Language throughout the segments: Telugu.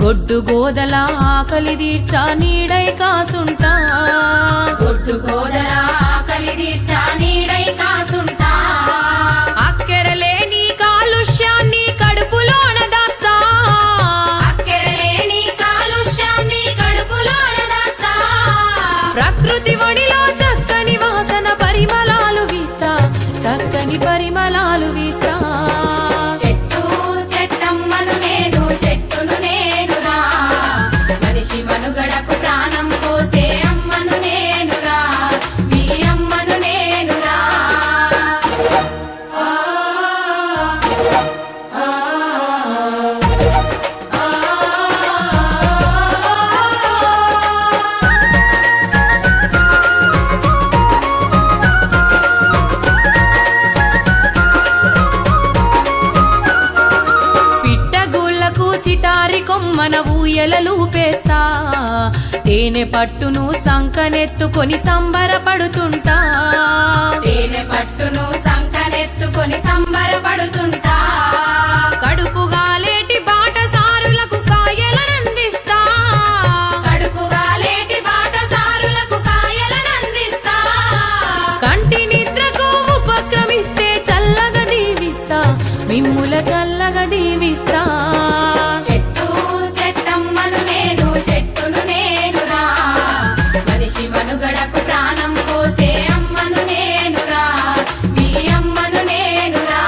గొడ్డు గోదల ఆకలి తీర్చా నీడై కాసుంటా గొడ్డు గోదల ఆకలి తీర్చా నీడై కాసుంటా అక్కెరలేని కాలుష్యాన్ని కడుపులోన దాస్తా అక్కెరలేని కాలుష్యాన్ని కడుపులోన దాస్తా ప్రకృతి ఒడిలో చక్కని వాసన పరిమళాలు వీస్తా చక్కని పరిమళాలు వీస్తా చెట్టు చెట్టమ్మను నేను చెట్టును నేనురా మనిషి మనుగడకు ప్రాణం పోసే అమ్మను నేనురా మీ అమ్మను నేనురా పిట్టగూళ్ళకు చిటారి కొమ్మన ఊయలలూపేస్తా తేనె పట్టును సంకనెత్తుకొని సంబరపడుతుంటా తేనె పట్టును సంకనెత్తుకొని సంబరపడుతుంటా కడుపుగాలేటి బాటసారులకు కాయలనందిస్తా కడుపుగాలేటి బాటసారులకు కాయలనందిస్తా కంటి నిద్రకు ఉపక్రమిస్తే చల్లగా దీవిస్తా మిమ్ముల చల్లగా దీవిస్తా చెట్టు చెట్టమ్మను నేను చెట్టును నేనురా మనిషి మనుగడకు ప్రాణం పోసే అమ్మను నేనురా మీ అమ్మను నేనురా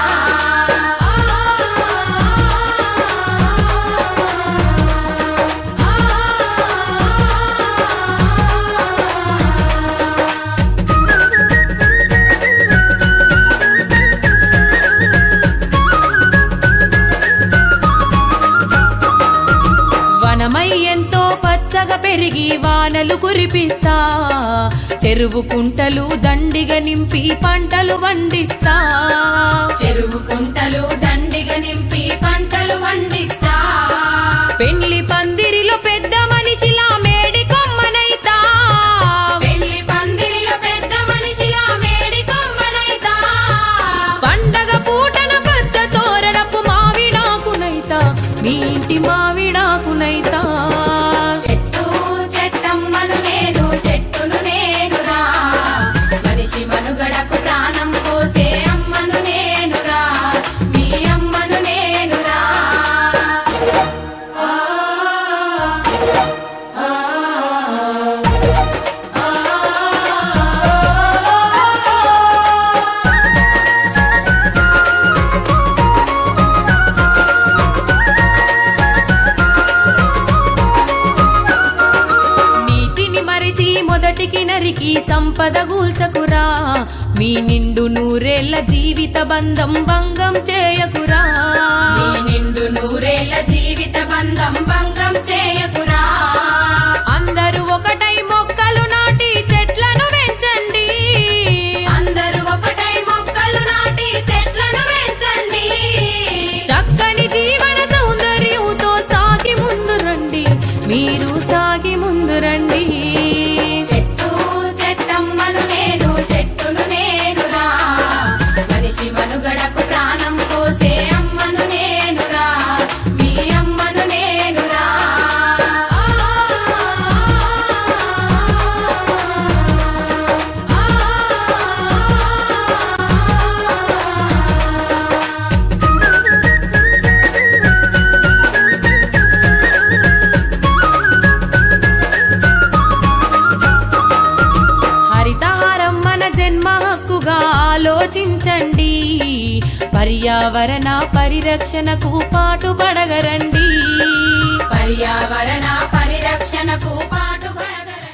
వనమై ఎంతో పచ్చగా పెరిగి వానలు కురిపిస్తా చెరువు కుంటలు దండిగా నింపి పంటలు వండిస్తా చెరువు కుంటలు దండిగా నింపి పంటలు వండిస్తా పెళ్లి పందిరిలో పెద్ద మనిషిలా మేడి కొమ్మనైతా పెళ్లి పందిరిలో పెద్ద మనిషిలా మేడి కొమ్మనైతా పండగ పూటన పచ్చ తోరణపు మావిడాకునైతా మీ ఇంటి మావిడాకునైతా చెట్టు చెట్టమ్మను నేను చెట్టును నేనురా మనిషి మనుగడకు ప్రాణం పోసే అమ్మను నేనురా మీ అమ్మను నేనురా నీతిని మరిచి మొదటికి నరికి సంపద గూల్చకురా మీ నిండు నూరేళ్ల జీవిత బంధం భంగం చేయకురా నీ నిండు నూరేళ్ల జీవిత బంధం భంగం చేయకురా అందరూ ఒకటై మొక్కలు నాటి చెట్లను పెంచండి అందరూ ఒకటై మొక్కలు నాటి చెట్లను పెంచండి చక్కని జీవన సౌందర్యంతో సాగి ముందు రండి మీరు సాగి ముందు రండి చెట్టు చెట్టమ్మను నేను చెట్టును నేనురా మనిషి మనుగడకు ప్రాణం పోసే అమ్మను నేనురా మీ అమ్మను నేనురా హరితహారం మన జన్మ హక్కుగా ఆలోచించండి పర్యావరణ పరిరక్షణకు పాటుపడగరండి పర్యావరణ పరిరక్షణకు పాటుపడగరండి